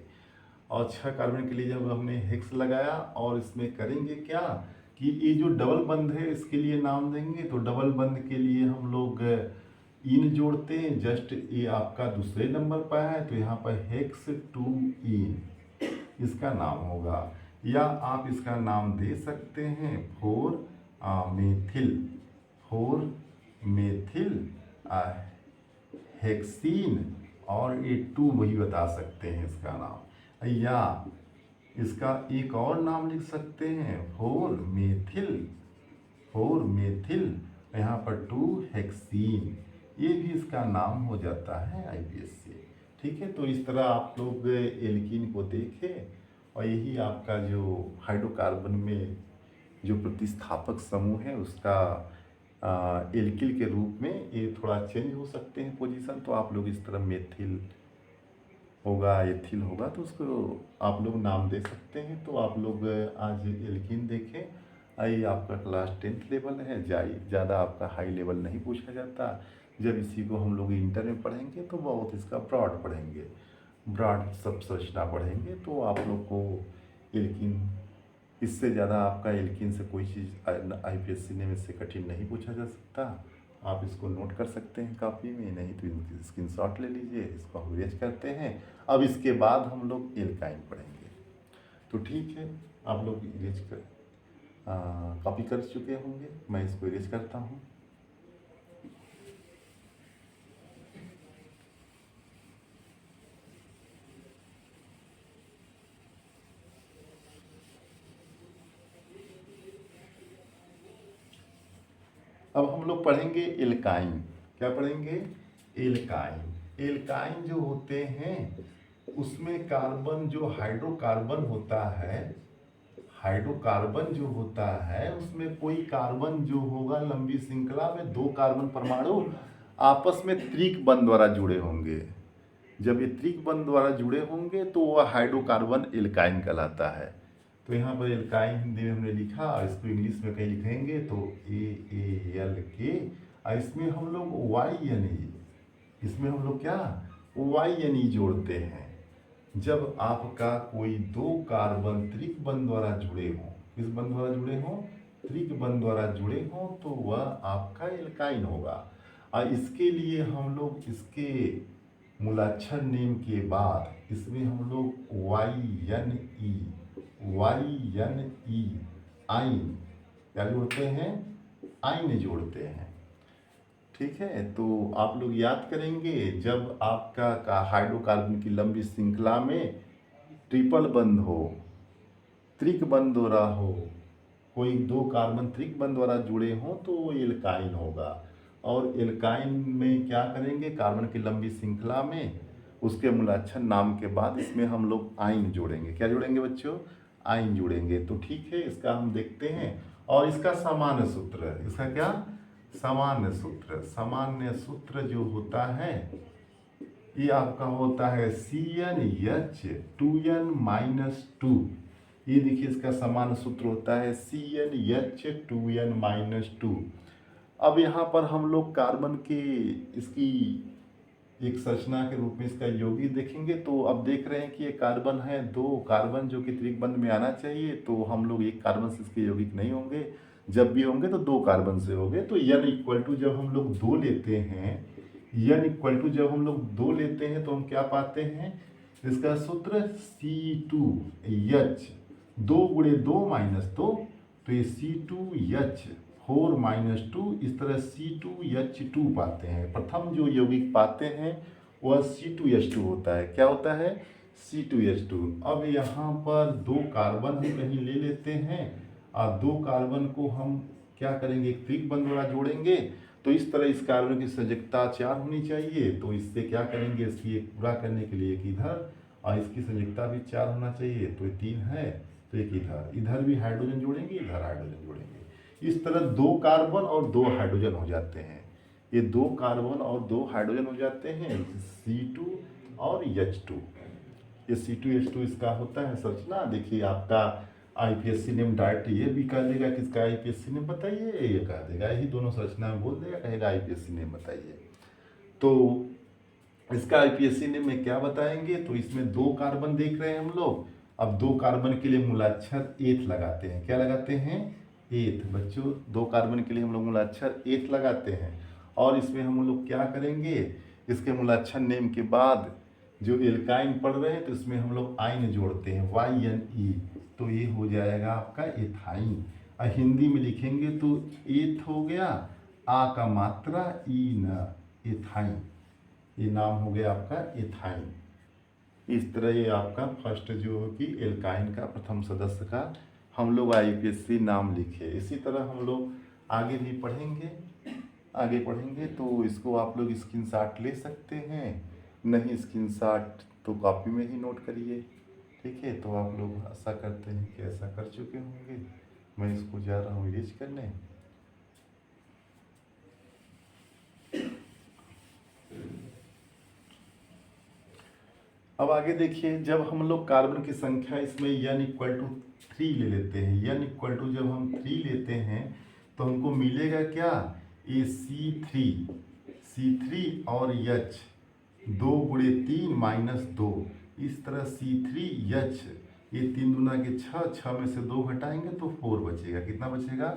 और 6 कार्बन के लिए जब हमने हेक्स लगाया और इसमें करेंगे क्या कि ये जो डबल बंध है इसके लिए नाम देंगे। तो डबल बंध के लिए हम लोग इन जोड़ते हैं। जस्ट ये आपका दूसरे नंबर पर है, तो यहाँ पर हेक्स 2 इन इसका नाम होगा। या आप इसका नाम दे सकते हैं 4-मेथिल। 4-मेथिल हेक्सीन, और ये 2 वही बता सकते हैं इसका नाम। या इसका एक और नाम लिख सकते हैं 4-मेथिल। 4-मेथिल यहाँ पर 2-हेक्सीन, ये भी इसका नाम हो जाता है आईपीएस से। ठीक है, तो इस तरह आप लोग एल्कीन को देखें और यही आपका जो हाइड्रोकार्बन में जो प्रतिस्थापक समूह है उसका एल्किल के रूप में ये थोड़ा चेंज हो सकते हैं पोजीशन। तो आप लोग इस तरह मेथिल होगा, एथिल होगा, तो उसको आप लोग नाम दे सकते हैं। तो आप लोग आज एल्कीन देखें। ये आपका क्लास 10th लेवल है, ज़्यादा आपका हाई लेवल नहीं पूछा जाता। जब इसी को हम लोग इंटर में पढ़ेंगे तो बहुत इसका ब्रॉड पढ़ेंगे, ब्रॉड सब संरचना पढ़ेंगे। तो आप लोग को एल्कीन, इससे ज़्यादा आपका एल्कीन से कोई चीज़ आईपीएससी में से कठिन नहीं पूछा जा सकता। आप इसको नोट कर सकते हैं कॉपी में, नहीं तो इनकी स्क्रीनशॉट ले लीजिए। इसको हम इरेज करते हैं। अब इसके बाद हम लोग एल्काइन पढ़ेंगे। तो ठीक है, आप लोग इरेज कर कॉपी कर चुके होंगे, मैं इसको इरेज करता हूँ। अब हम लोग पढ़ेंगे एल्काइन। क्या पढ़ेंगे? एल्काइन। एल्काइन जो होते हैं उसमें कार्बन, जो हाइड्रोकार्बन होता है, हाइड्रोकार्बन जो होता है उसमें कोई कार्बन जो होगा लंबी श्रृंखला में 2 कार्बन परमाणु आपस में त्रिक बंध द्वारा जुड़े होंगे। जब ये त्रिक बंध द्वारा जुड़े होंगे तो वह हाइड्रोकार्बन एल्काइन कहलाता है। तो यहाँ पर एल्काइन हिंदी में हमने लिखा, और इसको इंग्लिश में कहीं लिखेंगे तो AALK। और इसमें हम लोग YNE, इसमें हम लोग क्या YNE जोड़ते हैं। जब आपका कोई 2 कार्बन त्रिक बंध द्वारा जुड़े हों, किस बंध द्वारा जुड़े हों? त्रिक बंध द्वारा जुड़े हों, तो वह आपका एल्काइन होगा। और इसके लिए हम लोग इसके मूलाक्षर नेम के बाद इसमें हम लोग YNE आइन क्या जोड़ते हैं? आइन जोड़ते हैं। ठीक है, तो आप लोग याद करेंगे जब आपका हाइड्रोकार्बन की लंबी श्रृंखला में ट्रिपल बंध हो, त्रिक बंध द्वारा हो, कोई 2 कार्बन त्रिक बंध द्वारा जुड़े हों तो वो एल्काइन होगा। और एल्काइन में क्या करेंगे? कार्बन की लंबी श्रृंखला में उसके मूलाक्षर नाम के बाद इसमें हम लोग आइन जोड़ेंगे। क्या जोड़ेंगे बच्चों? आइन जोड़ेंगे। तो ठीक है, इसका हम देखते हैं। और इसका सामान्य सूत्र, इसका क्या सामान्य सूत्र, सामान्य सूत्र जो होता है ये आपका होता है CnH2n-2। ये देखिए इसका सामान्य सूत्र होता है CnH2n-2। अब यहाँ पर हम लोग कार्बन के इसकी एक संरचना के रूप में इसका यौगिक देखेंगे। तो अब देख रहे हैं कि ये कार्बन है, 2 कार्बन जो कि त्रिक बंध में आना चाहिए, तो हम लोग एक कार्बन से इसके यौगिक नहीं होंगे। जब भी होंगे तो 2 कार्बन से होंगे। तो n इक्वल टू जब हम लोग 2 लेते हैं, n इक्वल टू जब हम लोग 2 लेते हैं तो हम क्या पाते हैं इसका सूत्र C2H, 2 × 2 - 2, तो ये C2H4 - 2, इस तरह C2H2 पाते हैं। प्रथम जो यौगिक पाते हैं वह C2H2 होता है। क्या होता है? C2H2। अब यहाँ पर 2 कार्बन हम कहीं ले लेते हैं और 2 कार्बन को हम क्या करेंगे, एक त्रिक बंध वाला जोड़ेंगे। तो इस तरह इस कार्बन की संयोजकता 4 होनी चाहिए। तो इससे क्या करेंगे, इसकी एक पूरा करने के लिए एक इधर, और इसकी संयोजकता भी 4 होना चाहिए। तो ये 3 है, तो एक इधर भी हाइड्रोजन जोड़ेंगे, इधर हाइड्रोजन जोड़ेंगे। इस तरह 2 कार्बन और 2 हाइड्रोजन हो जाते हैं। ये 2 कार्बन और 2 हाइड्रोजन हो जाते हैं, C2 और H2। ये C2H2 इसका होता है संरचना। देखिए आपका IPSC नेम डायरेक्ट ये भी कह देगा, किसका IPSC नेम बताइए, ये कह देगा, यही दोनों संरचना में बोल देगा, कहेगा IPSC नेम बताइए। तो इसका IPSC नेम में क्या बताएंगे, तो इसमें 2 कार्बन देख रहे हैं हम लोग। अब 2 कार्बन के लिए मूलाक्षर एथ लगाते हैं। क्या लगाते हैं? एथ। बच्चों 2 कार्बन के लिए हम लोग मूलाक्षर एथ लगाते हैं। और इसमें हम लोग क्या करेंगे, इसके मूलाक्षर नेम के बाद जो एल्काइन पढ़ रहे हैं तो इसमें हम लोग आइन जोड़ते हैं, YNE। तो ये हो जाएगा आपका एथाइन। और हिंदी में लिखेंगे तो एथ हो गया, आ का मात्रा ई न, एथाइन। ये नाम हो गया आपका एथाइन। इस तरह ये आपका फर्स्ट जो हो कि एल्काइन का प्रथम सदस्य का हम लोग IPSC नाम लिखे। इसी तरह हम लोग आगे भी पढ़ेंगे, आगे पढ़ेंगे तो इसको आप लोग स्क्रीनशॉट ले सकते हैं। नहीं स्क्रीनशॉट तो कॉपी में ही नोट करिए, ठीक है। तो आप लोग आशा करते हैं कि ऐसा कर चुके होंगे। मैं इसको जा रहा हूँ इरेज करने। अब आगे देखिए, जब हम लोग कार्बन की संख्या इसमें N = 3 ले लेते हैं, N = जब हम 3 लेते हैं तो हमको मिलेगा क्या, ये C3 और H, 2 × 3 - 2, इस तरह C3H, ये 3 दूना के 6, 6 में से 2 घटाएंगे तो 4 बचेगा। कितना बचेगा?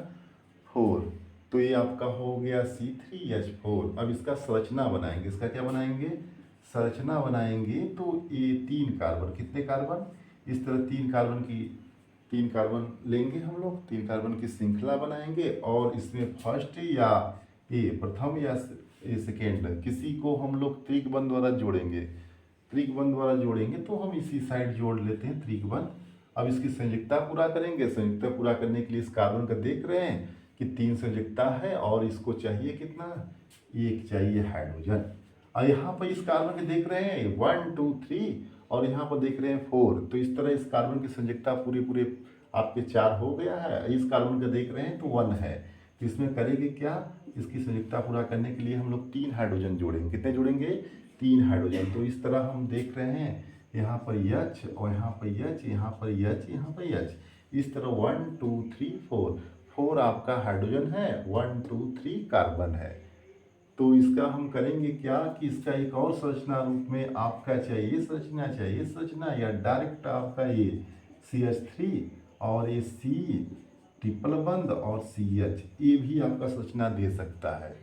4। तो ये आपका हो गया C3H4। अब इसका संरचना बनाएंगे। इसका क्या बनाएंगे? संरचना बनाएंगे। तो ये 3 कार्बन, कितने कार्बन, इस तरह 3 कार्बन लेंगे हम लोग, 3 कार्बन की श्रृंखला बनाएंगे। और इसमें फर्स्ट या ये प्रथम या सेकेंड, किसी को हम लोग त्रिक बंध द्वारा जोड़ेंगे। त्रिक बंध द्वारा जोड़ेंगे तो हम इसी साइड जोड़ लेते हैं त्रिक बंध। अब इसकी संयोजकता पूरा करेंगे। संयोजकता पूरा करने के लिए इस कार्बन का देख रहे हैं कि 3 संयोजकता है और इसको चाहिए कितना, 1 चाहिए हाइड्रोजन। और यहाँ पर इस कार्बन के देख रहे हैं 1 2 3 और यहाँ पर देख रहे हैं 4। तो इस तरह इस कार्बन की संयोजकता पूरे आपके 4 हो गया है। इस कार्बन का देख रहे हैं तो 1 है। तो इसमें करेंगे क्या, इसकी संयोजकता पूरा करने के लिए हम लोग 3 हाइड्रोजन जोड़ेंगे। कितने जोड़ेंगे? 3 हाइड्रोजन। तो इस तरह हम देख रहे हैं यहाँ पर H और यहाँ पर H, यहाँ पर H, यहाँ पर H, इस तरह 1 2 3 4, 4 आपका हाइड्रोजन है, 1 2 3 कार्बन है। तो इसका हम करेंगे क्या कि इसका एक और संरचना रूप में आपका चाहिए संरचना या डायरेक्ट आपका ये CH3 और ये C ट्रिपल बंध और CH, ये भी आपका संरचना दे सकता है।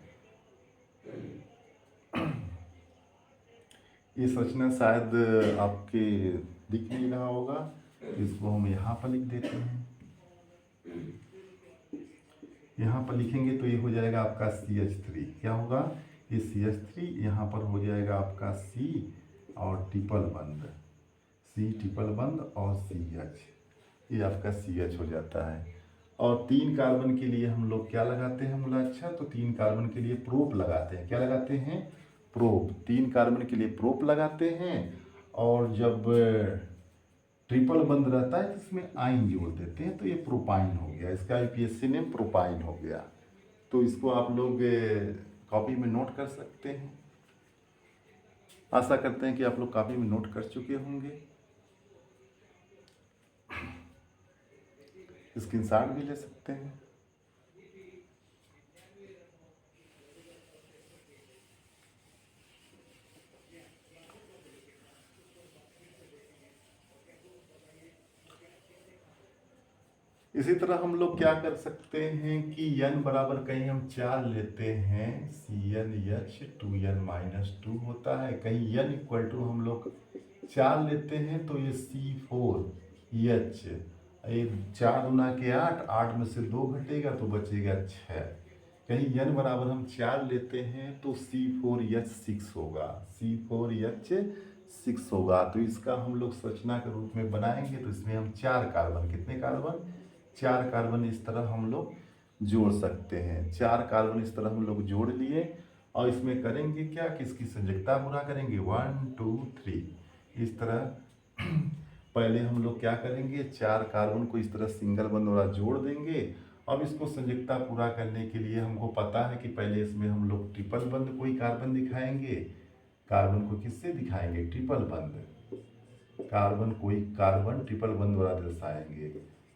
ये संरचना शायद आपके दिख नहीं रहा होगा, इसको हम यहाँ पर लिख देते हैं। यहाँ पर लिखेंगे तो ये हो जाएगा आपका CH3। क्या होगा? ये CH3, यहाँ पर हो जाएगा आपका C और ट्रिपल बंध, C ट्रिपल बंध और CH, ये आपका CH हो जाता है। और 3 कार्बन के लिए हम लोग क्या लगाते हैं मूलाक्षर, तो 3 कार्बन के लिए प्रोप लगाते हैं। क्या लगाते हैं? प्रोप। 3 कार्बन के लिए प्रोप लगाते हैं। और जब ट्रिपल बंद रहता है तो इसमें आइन जोड़ देते हैं, तो ये प्रोपाइन हो गया। इसका IPSC नेम प्रोपाइन हो गया। तो इसको आप लोग कॉपी में नोट कर सकते हैं। आशा करते हैं कि आप लोग कॉपी में नोट कर चुके होंगे। स्क्रीनशॉट भी ले सकते हैं। इसी तरह हम लोग क्या कर सकते हैं कि n बराबर कहीं हम 4 लेते हैं, CnH 2n - 2 होता है। कहीं N = हम लोग 4 लेते हैं तो ये C4H, ये 4 दूना के 8, 8 में से 2 घटेगा तो बचेगा 6। कहीं n बराबर हम 4 लेते हैं तो C4H6 होगा, C4H6 होगा। तो इसका हम लोग संरचना के रूप में बनाएंगे तो इसमें हम 4 कार्बन, कितने कार्बन, 4 कार्बन इस तरह हम लोग जोड़ सकते हैं। 4 कार्बन इस तरह हम लोग जोड़ लिए और इसमें करेंगे क्या कि इसकी संयोजकता पूरा करेंगे 1 2 3 इस तरह। पहले हम लोग क्या करेंगे, 4 कार्बन को इस तरह सिंगल बंद वाला जोड़ देंगे। अब इसको संयोजकता पूरा करने के लिए हमको पता है कि पहले इसमें हम लोग ट्रिपल बंद कोई कार्बन दिखाएंगे। कार्बन को किससे दिखाएंगे, ट्रिपल बंद, कार्बन कोई कार्बन ट्रिपल बंद वाला दर्शाएंगे।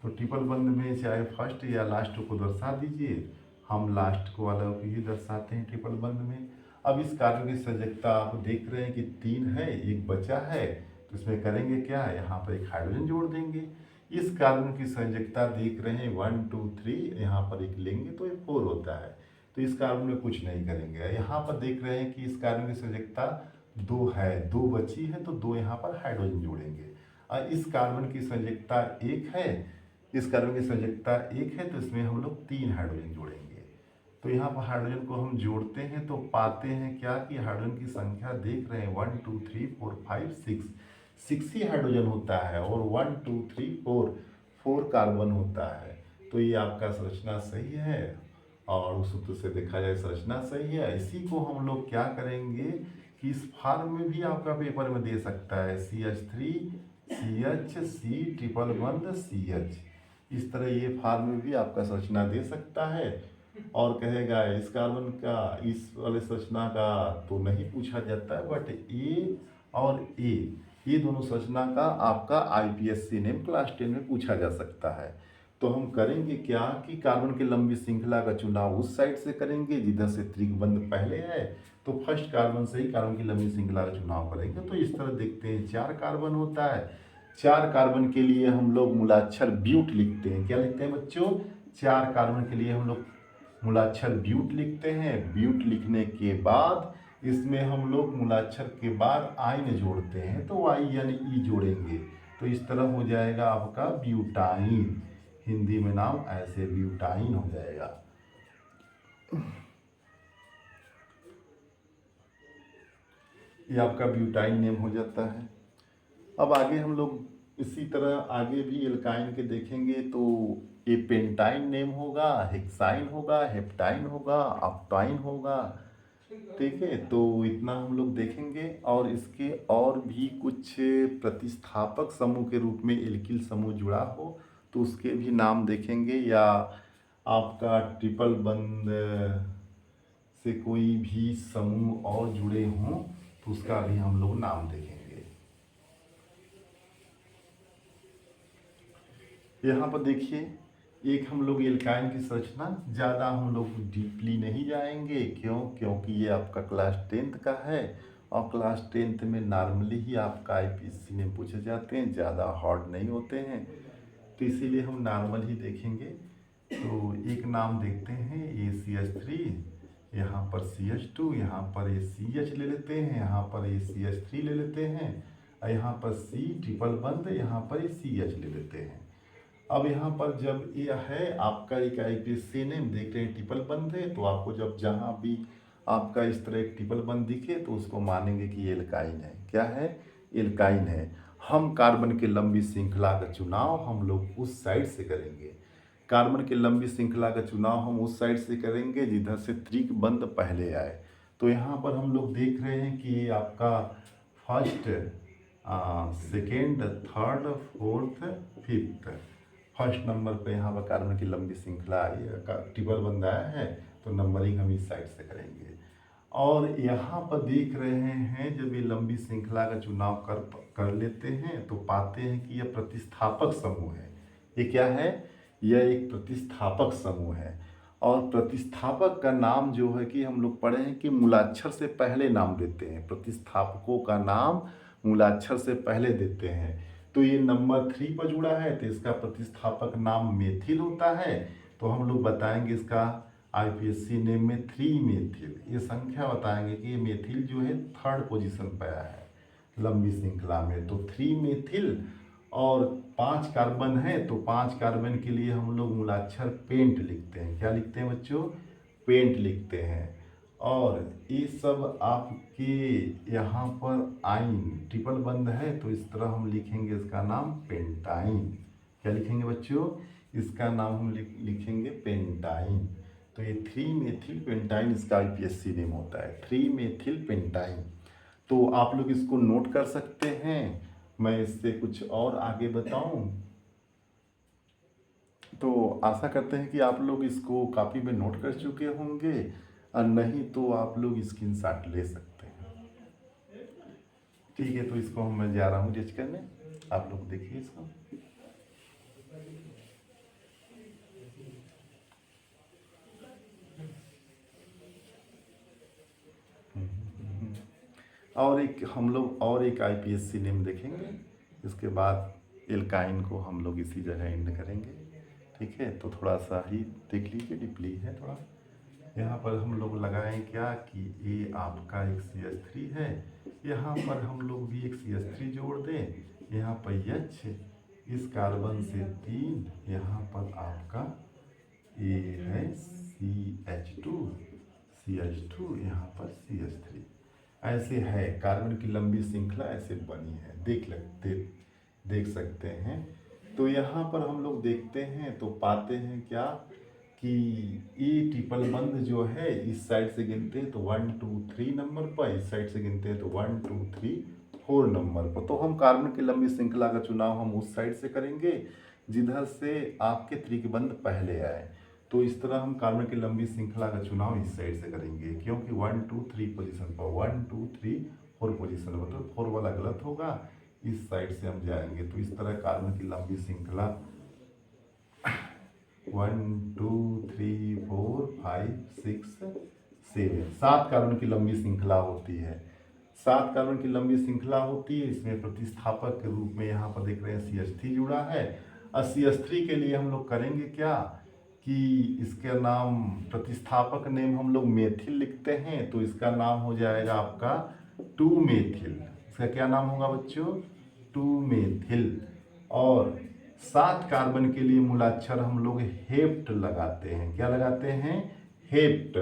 तो ट्रिपल बंद में चाहे फर्स्ट या लास्ट को दर्शा दीजिए, हम लास्ट को वाला को ही दर्शाते हैं ट्रिपल बंद में। अब इस कार्बन की संयोजकता आप देख रहे हैं कि 3 है, एक बचा है, तो इसमें करेंगे क्या, यहाँ पर एक हाइड्रोजन जोड़ देंगे। इस कार्बन की संयोजकता देख रहे हैं 1 2 3, यहाँ पर एक लेंगे तो ये 4 होता है, तो इस कार्बन में कुछ नहीं करेंगे। यहाँ पर देख रहे हैं कि इस कार्बन की संयोजकता 2 है, 2 बची है, तो 2 यहाँ पर हाइड्रोजन जोड़ेंगे। और इस कार्बन की संयोजकता 1 है, इस कार्बन की संयोजकता 1 है, तो इसमें हम लोग 3 हाइड्रोजन जोड़ेंगे। तो यहाँ पर हाइड्रोजन को हम जोड़ते हैं तो पाते हैं क्या कि हाइड्रोजन की संख्या देख रहे हैं 1 2 3 4 5 6, 6 ही हाइड्रोजन होता है और 1 2 3 4 कार्बन होता है। तो ये आपका संरचना सही है और उस सूत्र से देखा जाए संरचना सही है। इसी को हम लोग क्या करेंगे कि इस फॉर्म में भी आपका पेपर में दे सकता है CH3 CH C ट्रिपल बंद CH, इस तरह ये फॉर्म में भी आपका संरचना दे सकता है। और कहेगा इस कार्बन का, इस वाले संरचना का तो नहीं पूछा जाता है, बट ए और ए ये दोनों संरचना का आपका IPSC नेम क्लास 10 में पूछा जा सकता है। तो हम करेंगे क्या कि कार्बन की लंबी श्रृंखला का चुनाव उस साइड से करेंगे जिधर से त्रिकबंध पहले है, तो फर्स्ट कार्बन से ही कार्बन की लंबी श्रृंखला का चुनाव करेंगे। तो इस तरह देखते हैं 4 कार्बन होता है। 4 कार्बन के लिए हम लोग मूलाक्षर ब्यूट लिखते हैं। क्या लिखते हैं बच्चों, 4 कार्बन के लिए हम लोग मूलाक्षर ब्यूट लिखते हैं। ब्यूट लिखने के बाद इसमें हम लोग मूलाक्षर के बाद आइन जोड़ते हैं, तो Y यानी ई जोड़ेंगे, तो इस तरह हो जाएगा आपका ब्यूटाइन। हिंदी में नाम ऐसे ब्यूटाइन हो जाएगा। ये आपका ब्यूटाइन नेम हो जाता है। अब आगे हम लोग इसी तरह आगे भी एल्काइन के देखेंगे, तो ये पेंटाइन नेम होगा, हेक्साइन होगा, हेप्टाइन होगा, ऑक्टाइन होगा, ठीक है। तो इतना हम लोग देखेंगे और इसके और भी कुछ प्रतिस्थापक समूह के रूप में एल्किल समूह जुड़ा हो तो उसके भी नाम देखेंगे, या आपका ट्रिपल बंद से कोई भी समूह और जुड़े हों तो उसका भी हम लोग नाम देखेंगे। यहाँ पर देखिए एक हम लोग एल्काइन की संरचना, ज़्यादा हम लोग डीपली नहीं जाएंगे, क्योंकि ये आपका क्लास 10th का है और क्लास 10th में नॉर्मली ही आपका IPSC में पूछे जाते हैं, ज़्यादा हार्ड नहीं होते हैं, तो इसीलिए हम नॉर्मल ही देखेंगे। तो एक नाम देखते हैं, ये CH3, यहाँ पर CH2, यहाँ पर ये CH ले लेते हैं, यहाँ पर ये CH3 ले लेते हैं, और यहाँ पर C ट्रिपल बंद, यहाँ पर ये CH ले लेते हैं। अब यहाँ पर जब ये है आपका एक IPSC नेम देख रहे हैं ट्रिपल बंद है, तो आपको जब जहाँ भी आपका इस तरह एक ट्रिपल बंद दिखे तो उसको मानेंगे कि ये एल्काइन है। क्या है, एल्काइन है। हम कार्बन की लंबी श्रृंखला का चुनाव हम लोग उस साइड से करेंगे, कार्बन की लंबी श्रृंखला का चुनाव हम उस साइड से करेंगे जिधर से त्रिक बंद पहले आए। तो यहाँ पर हम लोग देख रहे हैं कि ये आपका first, second, third, fourth, fifth, first number पे यहाँ पर कार्बन की लंबी श्रृंखला आई, ट्रिपल बंद आया है, तो नंबरिंग हम इस साइड से करेंगे। और यहाँ पर देख रहे हैं जब ये लंबी श्रृंखला का चुनाव कर लेते हैं तो पाते हैं कि यह प्रतिस्थापक समूह है। ये क्या है, यह एक प्रतिस्थापक समूह है। और प्रतिस्थापक का नाम जो है कि हम लोग पढ़े हैं कि मूलाक्षर से पहले नाम देते हैं, प्रतिस्थापकों का नाम मूलाक्षर से पहले देते हैं। तो ये नंबर 3 पर जुड़ा है तो इसका प्रतिस्थापक नाम मेथिल होता है। तो हम लोग बताएंगे इसका IPSC नेम में 3 मेथिल, ये संख्या बताएंगे कि ये मेथिल जो है 3rd पोजीशन पर आया है, लंबी श्रृंखला में। तो 3 मेथिल और 5 कार्बन है, तो 5 कार्बन के लिए हम लोग मूलाक्षर पेंट लिखते हैं। क्या लिखते हैं बच्चों? पेंट लिखते हैं। और ये सब आपके यहाँ पर आइन ट्रिपल बंद है, तो इस तरह हम लिखेंगे इसका नाम पेंटाइन। क्या लिखेंगे बच्चों? इसका नाम हम लिखेंगे पेंटाइन। तो ये 3 मेथिल पेंटाइन इसका आईपीएससी नेम होता है, 3 मेथिल पेंटाइन। तो आप लोग इसको नोट कर सकते हैं। मैं इससे कुछ और आगे बताऊं तो आशा करते हैं कि आप लोग इसको कॉपी में नोट कर चुके होंगे, और नहीं तो आप लोग स्क्रीनशॉट ले सकते हैं। ठीक है, तो इसको मैं जा रहा हूँ जज करने, आप लोग देखिए इसको। और एक हम लोग और एक आईपीएससी नेम देखेंगे, इसके बाद एल्काइन को हम लोग इसी जगह एंड करेंगे। ठीक है, तो थोड़ा सा ही देख लीजिए, डिपली है थोड़ा। यहाँ पर हम लोग लगाएं क्या कि ये आपका एक CH3 है, यहाँ पर हम लोग भी एक CH3 जोड़ दें। यहाँ पर H, इस कार्बन से 3, यहाँ पर आपका ये है CH2, यहाँ पर CH3। ऐसे है कार्बन की लंबी श्रृंखला ऐसे बनी है, देख सकते हैं। तो यहाँ पर हम लोग देखते हैं तो पाते हैं क्या कि ये ट्रिपल बंद जो है इस साइड से गिनते हैं तो 1 2 3 नंबर पर, इस साइड से गिनते हैं तो 1 2 3 4 नंबर पर। तो हम कार्बन की लंबी श्रृंखला का चुनाव हम उस साइड से करेंगे जिधर से आपके त्रिकबंध पहले आए। तो इस तरह हम कार्बन की लंबी श्रृंखला का चुनाव इस साइड से करेंगे, क्योंकि 1 2 3 पोजीशन पर 1 2 3 4 पोजीशन पर, तो 4 वाला गलत होगा, इस साइड से हम जाएंगे। तो इस तरह कार्बन की लंबी श्रृंखला 1 2 3 4 5 6 7 7 कार्बन की लंबी श्रृंखला होती है। 7 कार्बन की लंबी श्रृंखला होती है। इसमें प्रतिस्थापक के रूप में यहाँ पर देख रहे हैं CH3 जुड़ा है, और CH3 के लिए हम लोग करेंगे क्या कि इसका नाम प्रतिस्थापक नेम हम लोग मेथिल लिखते हैं, तो इसका नाम हो जाएगा आपका 2 मेथिल। इसका क्या नाम होगा बच्चों? 2 मेथिल। और 7 कार्बन के लिए मूलाक्षर हम लोग हेप्ट लगाते हैं। क्या लगाते हैं? हेप्ट।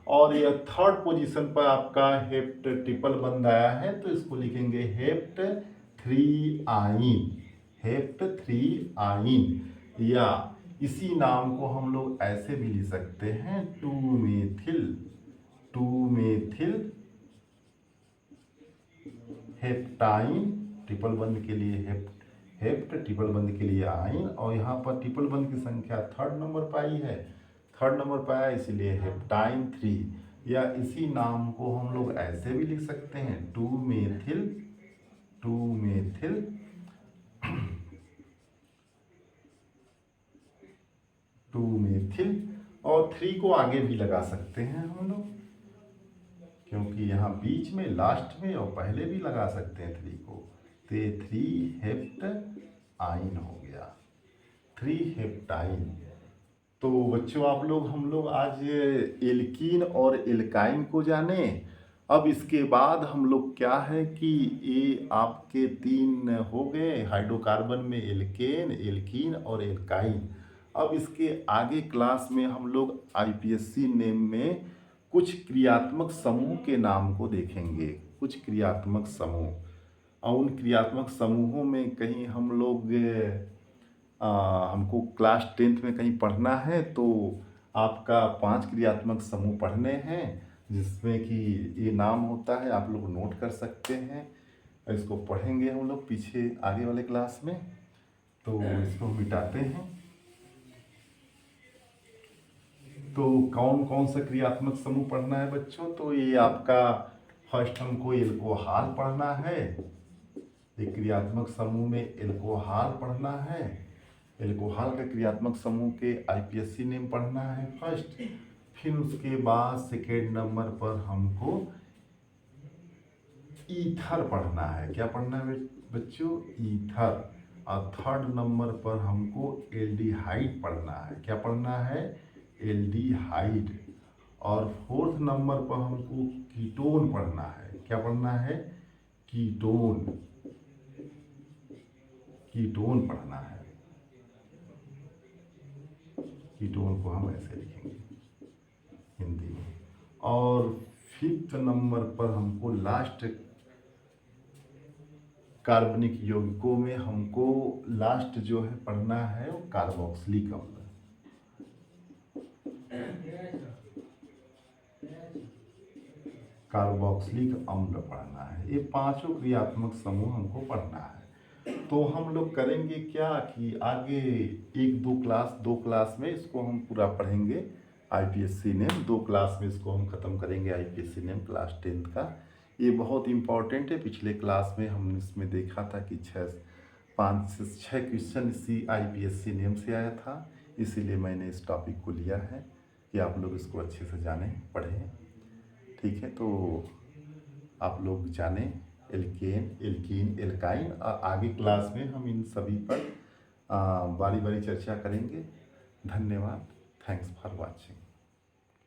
और यह 3rd पोजीशन पर आपका हेप्ट ट्रिपल बंद आया है, तो इसको लिखेंगे हेप्ट 3 आइन, हेप्ट 3 आइन। या इसी नाम को हम लोग ऐसे भी लिख सकते हैं 2 मेथिल, 2 मेथिल हेप्टाइन, ट्रिपल बंद के लिए हेप्ट ट्रिपल बंद के लिए आइन। और यहाँ पर ट्रिपल बंद की संख्या 3rd नंबर पर आई है, 3rd नंबर पर आया, इसीलिए हेप्टाइन 3। या इसी नाम को हम लोग ऐसे भी लिख सकते हैं 2 मेथिल, 2 मेथिल 2 मेथिल। और 3 को आगे भी लगा सकते हैं हम लोग, क्योंकि यहाँ बीच में लास्ट में और पहले भी लगा सकते हैं 3 को। तो ये 3 हेप्ट आइन हो गया, 3 हेप्टाइन। तो बच्चों आप लोग हम लोग आज एल्कीन और एल्काइन को जाने। अब इसके बाद हम लोग क्या है कि ये आपके 3 हो गए हाइड्रोकार्बन में, एल्केन, एल्कीन और एल्काइन। अब इसके आगे क्लास में हम लोग आईपीएससी नेम में कुछ क्रियात्मक समूह के नाम को देखेंगे, कुछ क्रियात्मक समूह। और उन क्रियात्मक समूहों में कहीं हम लोग हमको क्लास 10th में कहीं पढ़ना है, तो आपका 5 क्रियात्मक समूह पढ़ने हैं, जिसमें कि ये नाम होता है, आप लोग नोट कर सकते हैं। इसको पढ़ेंगे हम लोग पीछे आगे वाले क्लास में। तो इसको मिटाते हैं। तो कौन कौन सा क्रियात्मक समूह पढ़ना है बच्चों? तो ये आपका फर्स्ट हमको एल्कोहल पढ़ना है, एक क्रियात्मक समूह में एल्कोहल पढ़ना है। एल्कोहल का क्रियात्मक समूह के आईपीएससी नेम पढ़ना है फर्स्ट। फिर उसके बाद सेकेंड नंबर पर हमको ईथर पढ़ना है। क्या पढ़ना है बच्चों? ईथर। और 3rd नंबर पर हमको एल्डिहाइड पढ़ना है। क्या पढ़ना है? एल्डिहाइड। और 4th नंबर पर हमको कीटोन पढ़ना है। क्या पढ़ना है? कीटोन, कीटोन पढ़ना है। कीटोन को हम ऐसे लिखेंगे हिंदी में। और 5th नंबर पर हमको लास्ट कार्बनिक यौगिकों में हमको लास्ट जो है पढ़ना है वो कार्बोक्सिलिक अम्ल। कार्बोक्सिलिक अम्ल पढ़ना है। ये 5 क्रियात्मक समूह हमको पढ़ना है। तो हम लोग करेंगे क्या कि आगे 2 क्लास में इसको हम पूरा पढ़ेंगे। आईपीएससी नेम 2 क्लास में इसको हम ख़त्म करेंगे। आईपीएससी नेम क्लास 10th का ये बहुत इम्पॉर्टेंट है। पिछले क्लास में हमने इसमें देखा था कि 5 से 6 क्वेश्चन इसी आईपीएससी नेम से आया था, इसीलिए मैंने इस टॉपिक को लिया है कि आप लोग इसको अच्छे से जानें, पढ़ें। ठीक है, तो आप लोग जानें एल्केन, एल्कीन, एल्काइन, और आगे क्लास में हम इन सभी पर बारी बारी चर्चा करेंगे। धन्यवाद। Thanks for watching.